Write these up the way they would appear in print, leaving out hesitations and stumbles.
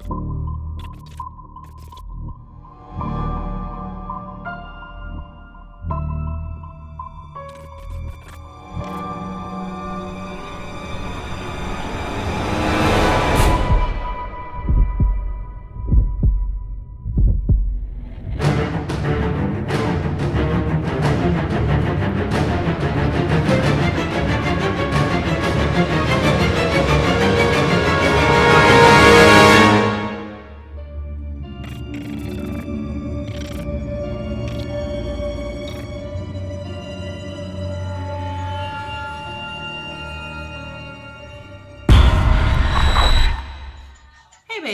Hey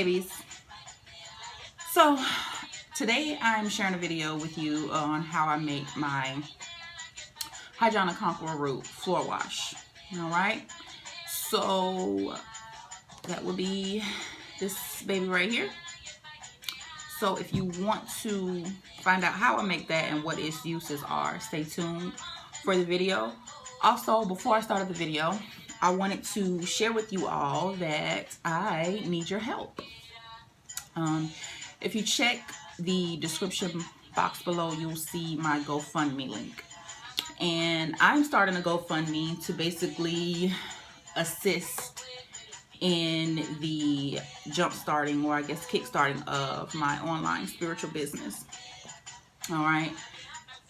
babies. So today I'm sharing a video with you on how I make my Hydronic Conqueror Root floor wash. Alright, so that will be this baby right here. So if you want to find out how I make that and what its uses are, stay tuned for the video. Also, before I started the video, I wanted to share with you all that I need your help. If you check the description box below, you'll see my GoFundMe link. And I'm starting a GoFundMe to basically assist in the jump starting, or I guess kick starting of my online spiritual business. All right.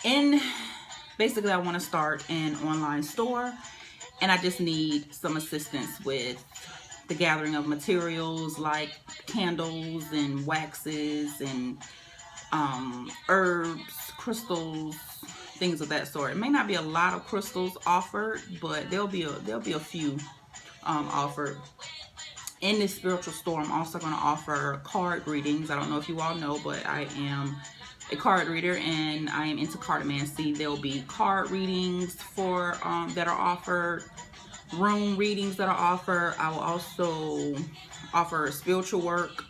And basically I want to start an online store, and I just need some assistance with the gathering of materials like candles and waxes and herbs, crystals, things of that sort. It may not be a lot of crystals offered, but there'll be a few offered. In this spiritual store, I'm also going to offer card readings. I don't know if you all know, but I am a card reader and I am into cartomancy. There will be card readings for that are offered, room readings that are offered. I will also offer spiritual work,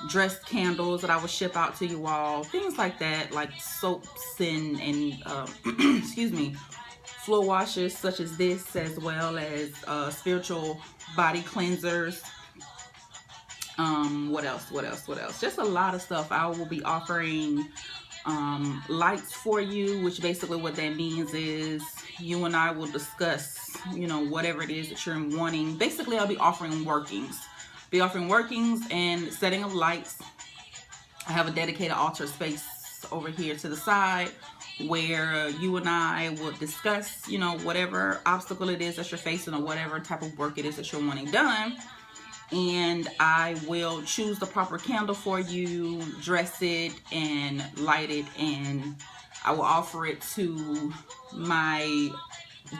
dressed candles that I will ship out to you all, things like that, like soaps and excuse me, floor washes such as this, as well as spiritual body cleansers. What else? Just a lot of stuff. I will be offering lights for you, which basically what that means is you and I will discuss, whatever it is that you're wanting. Basically, I'll be offering workings. And setting of lights. I have a dedicated altar space over here to the side where you and I will discuss, whatever obstacle it is that you're facing or whatever type of work it is that you're wanting done. And I will choose the proper candle for you, dress it and light it, and I will offer it to my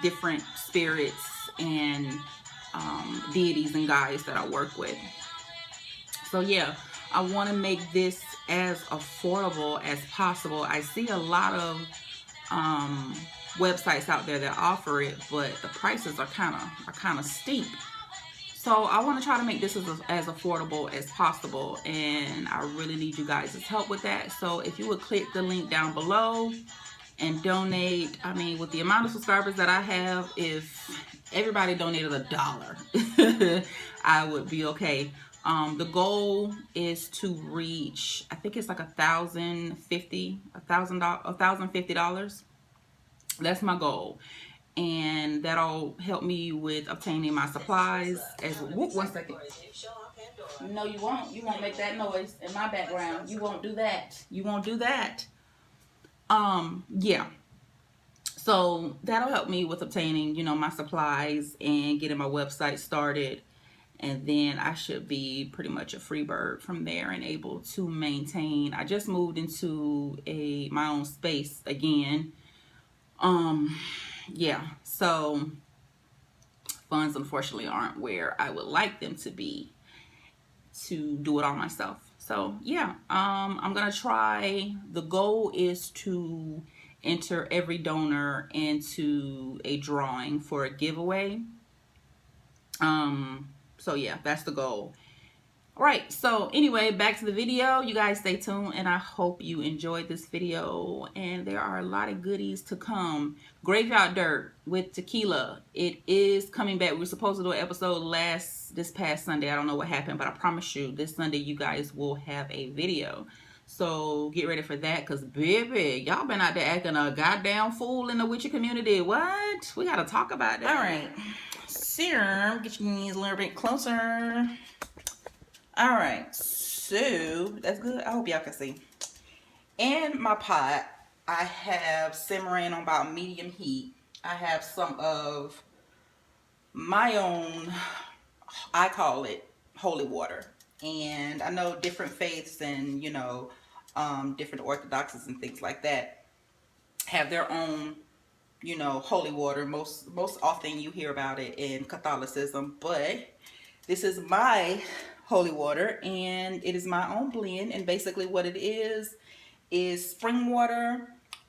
different spirits and deities and guides that I work with. So yeah, I want to make this as affordable as possible. I see a lot of websites out there that offer it, but the prices are kind of steep. So I want to try to make this as affordable as possible, and I really need you guys' help with that. So if you would click the link down below and donate. I mean, with the amount of subscribers that I have, if everybody donated $1, I would be okay. The goal is to reach, I think it's like $1,050. That's my goal. And that'll help me with obtaining my supplies. Whoop, 1 second. No, you won't. You won't make that noise in my background. You won't do that. Yeah. So that'll help me with obtaining, my supplies and getting my website started. And then I should be pretty much a free bird from there and able to maintain. I just moved into my own space again. Yeah, so funds unfortunately aren't where I would like them to be to do it all myself. So yeah, I'm gonna try. The goal is to enter every donor into a drawing for a giveaway. So yeah, that's the goal. All right, so anyway, back to the video. You guys stay tuned, and I hope you enjoyed this video. And there are a lot of goodies to come. Graveyard Dirt with tequila. It is coming back. We were supposed to do an episode this past Sunday. I don't know what happened, but I promise you, this Sunday you guys will have a video. So get ready for that, because baby, y'all been out there acting a goddamn fool in the witchy community. What? We got to talk about that. All right, serum. Get your knees a little bit closer. All right, so that's good. I hope y'all can see. In my pot, I have simmering on about medium heat. I have some of my own, I call it holy water. And I know different faiths and, you know, different orthodoxies and things like that have their own, you know, holy water. Most often you hear about it in Catholicism, but this is my holy water, and it is my own blend. And basically what it is spring water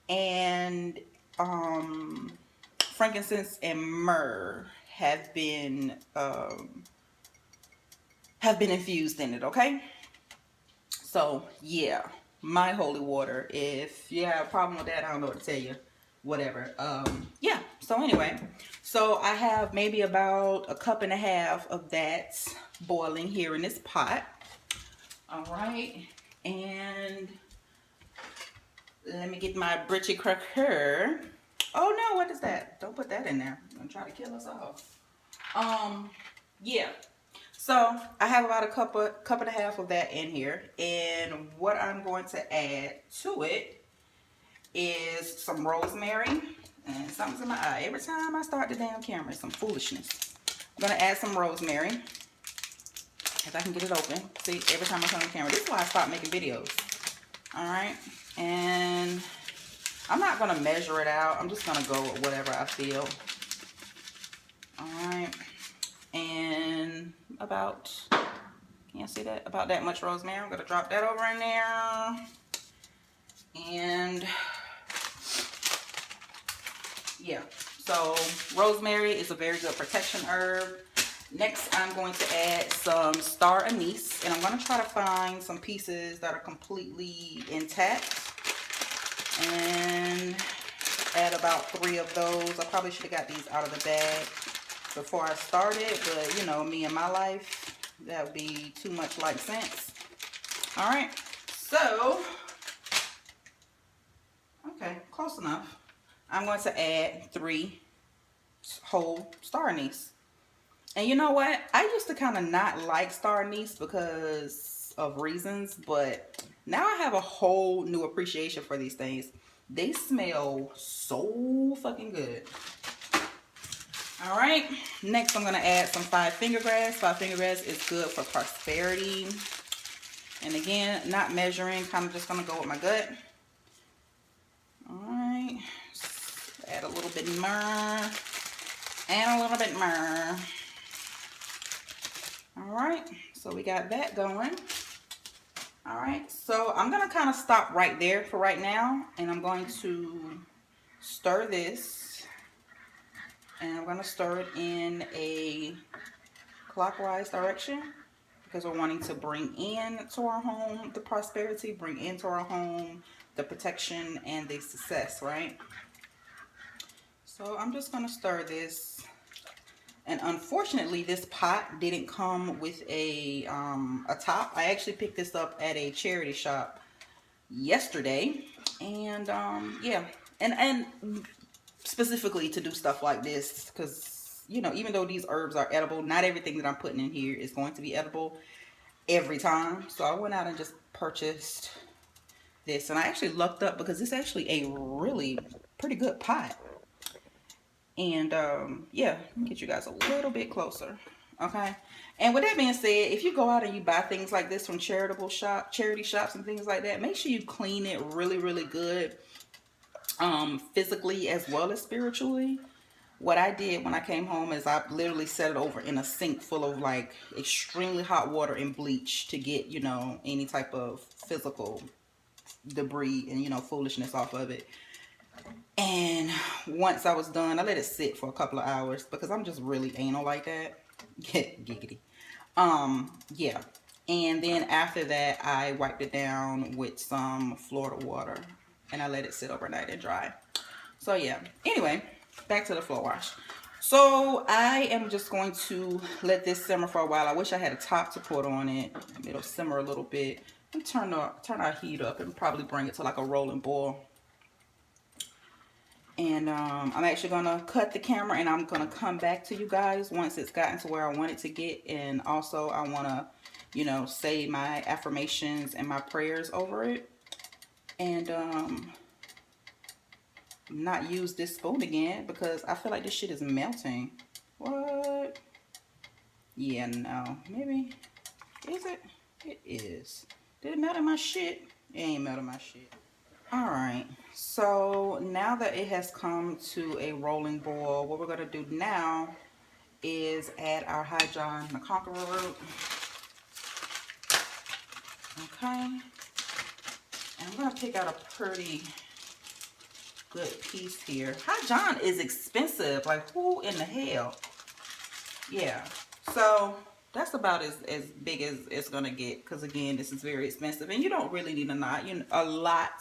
and frankincense and myrrh have been infused in it. Okay, so yeah, my holy water. If you have a problem with that, I don't know what to tell you. Whatever. Yeah, so anyway, so I have maybe about 1.5 cups of that boiling here in this pot. All right, and let me get my britchy cracker. Oh no, what is that? Don't put that in there. I'm gonna try to kill us all. Yeah, so I have about 1.5 cups of that in here, and what I'm going to add to it is some rosemary. And something's in my eye. Every time I start the damn camera, some foolishness. I'm going to add some rosemary. If I can get it open. See, every time I turn on the camera. This is why I stopped making videos. Alright. And I'm not going to measure it out. I'm just going to go with whatever I feel. Alright. And about, can you see that? About that much rosemary. I'm going to drop that over in there. And yeah, so rosemary is a very good protection herb. Next, I'm going to add some star anise, and I'm going to try to find some pieces that are completely intact, and add about 3 of those. I probably should have got these out of the bag before I started, but you know, me and my life, that would be too much like sense. All right, so okay, close enough. I'm going to add 3 whole star anise. And you know what? I used to kind of not like star anise because of reasons, but now I have a whole new appreciation for these things. They smell so fucking good. All right. Next, I'm going to add some 5-fingergrass. 5-fingergrass is good for prosperity. And again, not measuring, kind of just going to go with my gut. All right. Add a little bit of myrrh. And a little bit myrrh. All right. So we got that going. All right. So I'm going to kind of stop right there for right now. And I'm going to stir this. And I'm going to stir it in a clockwise direction, because we're wanting to bring into our home the prosperity, bring into our home the protection and the success, right? So I'm just going to stir this. And unfortunately, this pot didn't come with a top. I actually picked this up at a charity shop yesterday. And yeah, and specifically to do stuff like this, because, you know, even though these herbs are edible, not everything that I'm putting in here is going to be edible every time. So I went out and just purchased this, and I actually lucked up because it's actually a really pretty good pot. And yeah, let me get you guys a little bit closer. Okay. And with that being said, if you go out and you buy things like this from charity shops and things like that, make sure you clean it really, really good, physically as well as spiritually. What I did when I came home is I literally set it over in a sink full of like extremely hot water and bleach to get, you know, any type of physical debris and, you know, foolishness off of it. And once I was done, I let it sit for a couple of hours because I'm just really anal like that. Giggity. Yeah. And then after that, I wiped it down with some Florida water and I let it sit overnight and dry. So yeah, anyway, back to the floor wash. So I am just going to let this simmer for a while. I wish I had a top to put on it. It'll simmer a little bit. And turn our heat up and probably bring it to like a rolling boil. And I'm actually gonna cut the camera and I'm gonna come back to you guys once it's gotten to where I want it to get. And also I wanna, you know, say my affirmations and my prayers over it. And not use this spoon again because I feel like this shit is melting. What? Yeah, no. Maybe. Is it? It is. Did it melt in my shit? It ain't melting my shit. Alright. So now that it has come to a rolling boil, what we're going to do now is add our High John the Conqueror root. Okay. And I'm going to pick out a pretty good piece here. High John is expensive. Like, who in the hell? Yeah. So that's about as big as it's gonna get, because again, this is very expensive and you don't really need a lot.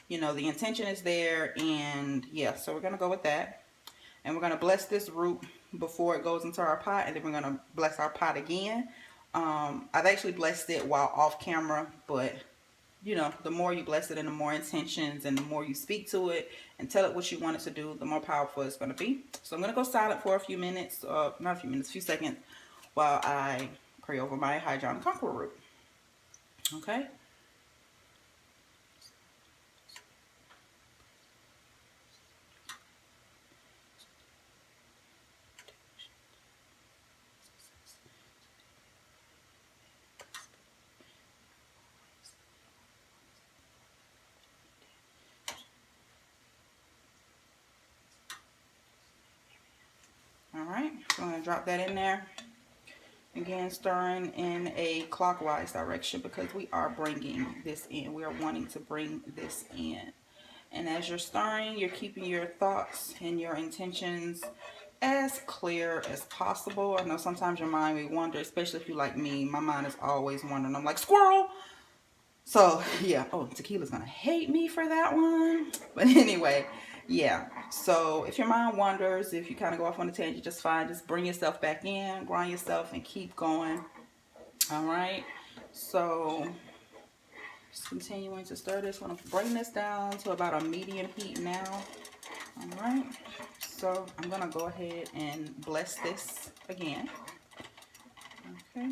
You know, the intention is there, and yeah, so we're gonna go with that. And we're gonna bless this root before it goes into our pot, and then we're gonna bless our pot again. I've actually blessed it while off camera, but you know, the more you bless it and the more intentions and the more you speak to it and tell it what you want it to do, the more powerful it's going to be. So I'm going to go silent for a few minutes, not a few minutes, a few seconds, while I pray over my High John Conqueror root. Okay. Alright, so I'm going to drop that in there. Again, stirring in a clockwise direction because we are bringing this in. We are wanting to bring this in. And as you're stirring, you're keeping your thoughts and your intentions as clear as possible. I know sometimes your mind may wander, especially if you're like me. My mind is always wandering. I'm like, squirrel! So, yeah. Oh, tequila's going to hate me for that one. But anyway, yeah. So, if your mind wanders, if you kind of go off on a tangent, just fine. Just bring yourself back in, ground yourself, and keep going. All right. So, just continuing to stir this. I'm going to bring this down to about a medium heat now. All right. So, I'm going to go ahead and bless this again. Okay.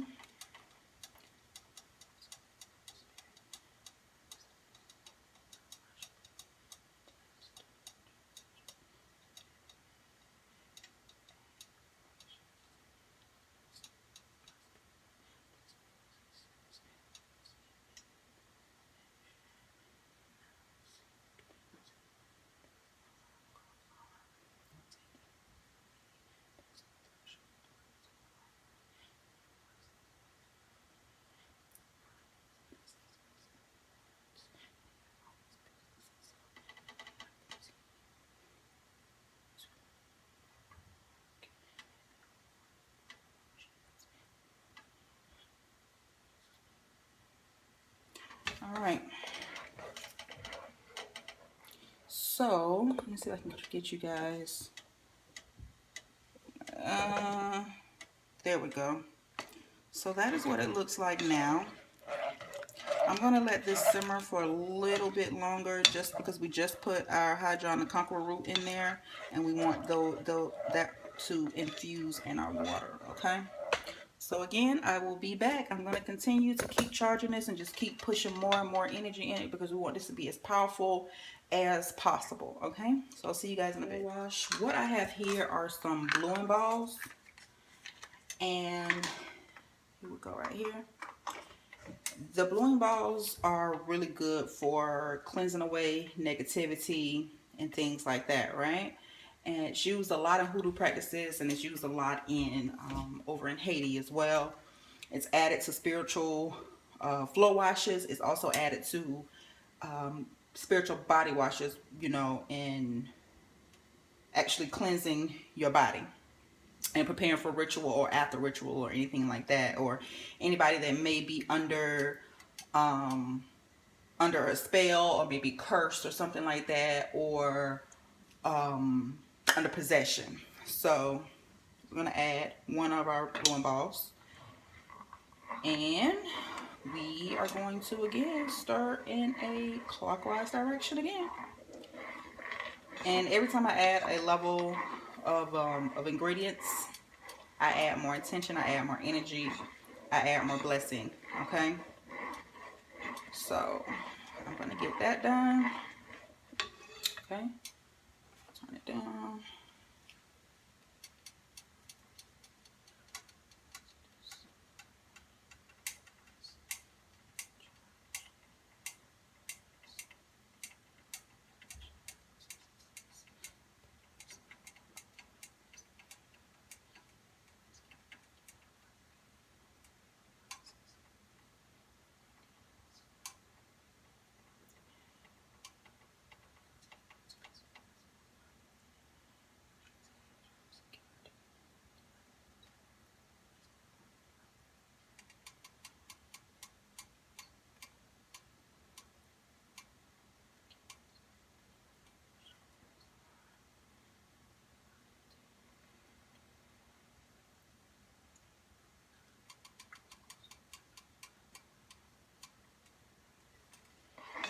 All right. So, let me see if I can get you guys. There we go. So that is what it looks like now. I'm going to let this simmer for a little bit longer just because we just put our High John the Conqueror root in there and we want that to infuse in our water, okay? So again, I will be back. I'm going to continue to keep charging this and just keep pushing more and more energy in it because we want this to be as powerful as possible, okay? So I'll see you guys in a bit. Wash. What I have here are some bluing balls, and here we go right here. The bluing balls are really good for cleansing away negativity and things like that, right? And it's used a lot in hoodoo practices, and it's used a lot in over in Haiti as well. It's added to spiritual flow washes. It's also added to spiritual body washes, you know, in actually cleansing your body. and preparing for ritual or after ritual or anything like that, or anybody that may be under under a spell or maybe cursed or something like that, or under possession. So we're going to add one of our blowing balls, and we are going to again start in a clockwise direction again. And every time I add a level of ingredients, I add more intention, I add more energy, I add more blessing. Okay, so I'm gonna get that done. Okay, turn it down.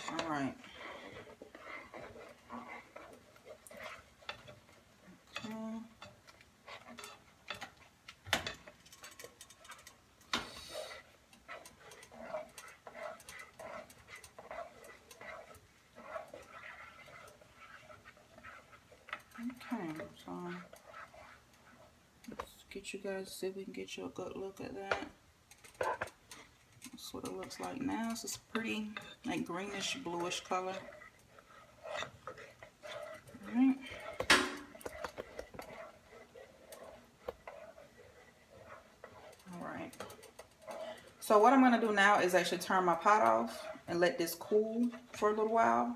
All right. Okay, so let's get you guys, see if we can get you a good look at that. That's what it looks like now. It's this pretty, like, greenish, bluish color. All right. All right. So what I'm going to do now is actually turn my pot off and let this cool for a little while,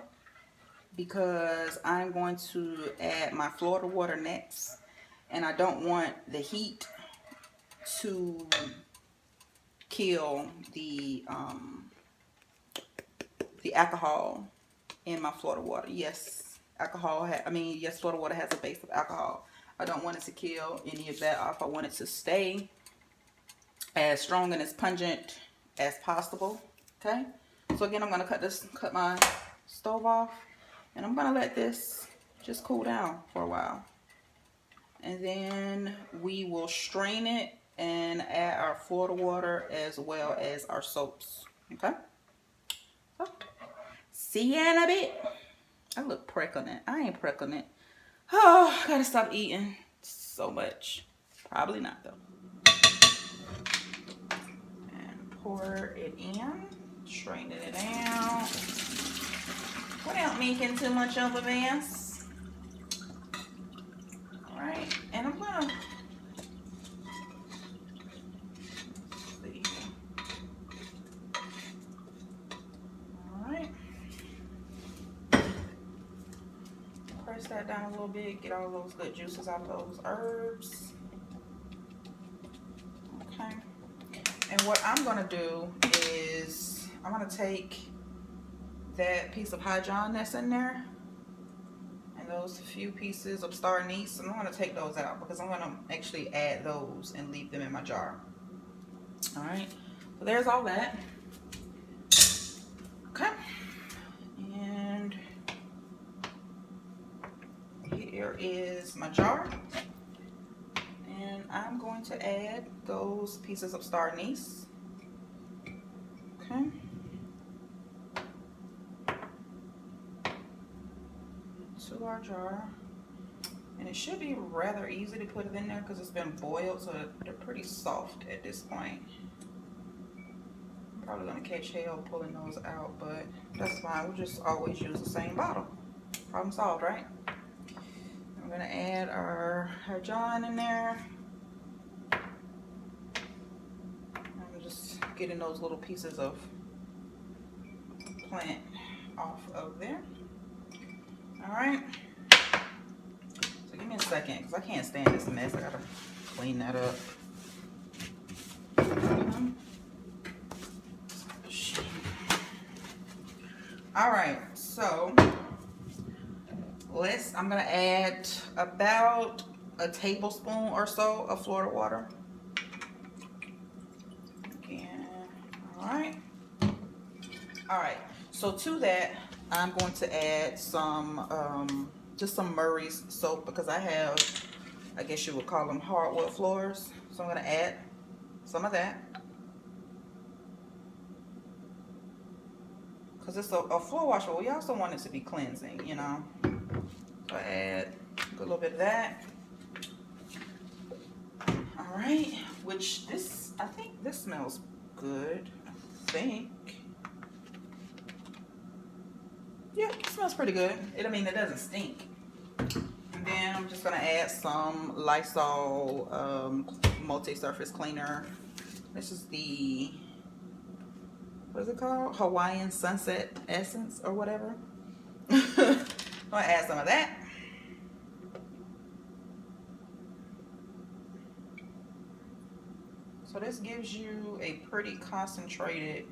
because I'm going to add my Florida water next, and I don't want the heat to kill the alcohol in my Florida water. Yes, yes, Florida water has a base of alcohol. I don't want it to kill any of that off. I want it to stay as strong and as pungent as possible. Okay, so again, I'm going to cut my stove off, and I'm going to let this just cool down for a while, and then we will strain it and add our Florida water as well as our soaps. Okay, so see you in a bit. I look pregnant. I ain't pregnant. Oh, I gotta stop eating so much. Probably not though. And pour it in, straining it out without making too much of a mess. All right, and I'm gonna see. All right, press that down a little bit, get all those good juices out of those herbs. Okay, and what I'm gonna do is I'm gonna take that piece of High John that's in there and those few pieces of star anise, and I'm going to take those out because I'm going to actually add those and leave them in my jar. All right, so there's all that. Okay, and here is my jar, and I'm going to add those pieces of star anise. Okay, to our jar, and it should be rather easy to put it in there because it's been boiled, so they're pretty soft at this point. I'm probably gonna catch hell pulling those out, but that's fine. We'll just always use the same bottle. Problem solved, right? I'm gonna add our John in there. I'm just getting those little pieces of plant off of there. All right. So give me a second because I can't stand this mess. I gotta clean that up. All right, so I'm gonna add about a tablespoon or so of Florida water. Again, all right. So to that, I'm going to add some, just some Murray's soap, because I have, I guess you would call them hardwood floors. So I'm gonna add some of that. Because it's a floor wash, but we also want it to be cleansing, you know. So I add a little bit of that. All right, which this, I think this smells good. I think. Yeah, it smells pretty good. I mean, it doesn't stink. And then I'm just gonna add some Lysol multi-surface cleaner. This is the, what is it called? Hawaiian Sunset Essence or whatever. I'm gonna add some of that. So this gives you a pretty concentrated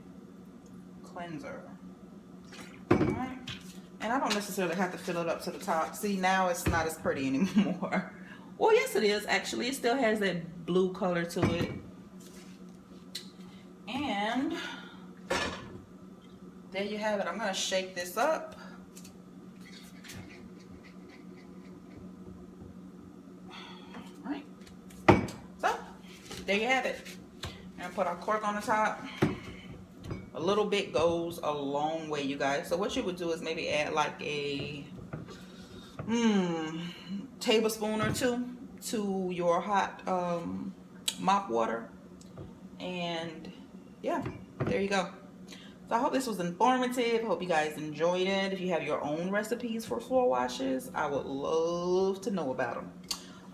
cleanser. Alright. And I don't necessarily have to fill it up to the top. See, now it's not as pretty anymore. Well, yes it is actually. It still has that blue color to it. And there you have it. I'm going to shake this up. Alright. So, there you have it. And put our cork on the top. A little bit goes a long way, you guys. So what you would do is maybe add like a tablespoon or two to your hot mop water. And yeah, there you go. So I hope this was informative. I hope you guys enjoyed it. If you have your own recipes for floor washes, I would love to know about them.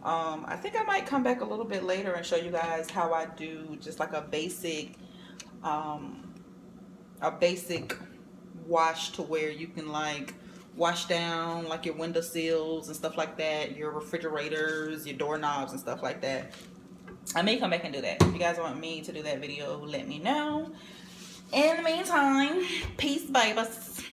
I think I might come back a little bit later and show you guys how I do just like a basic wash, to where you can like wash down like your windowsills and stuff like that, your refrigerators, your doorknobs and stuff like that. I may come back and do that. If you guys want me to do that video, let me know. In the meantime, peace, babies.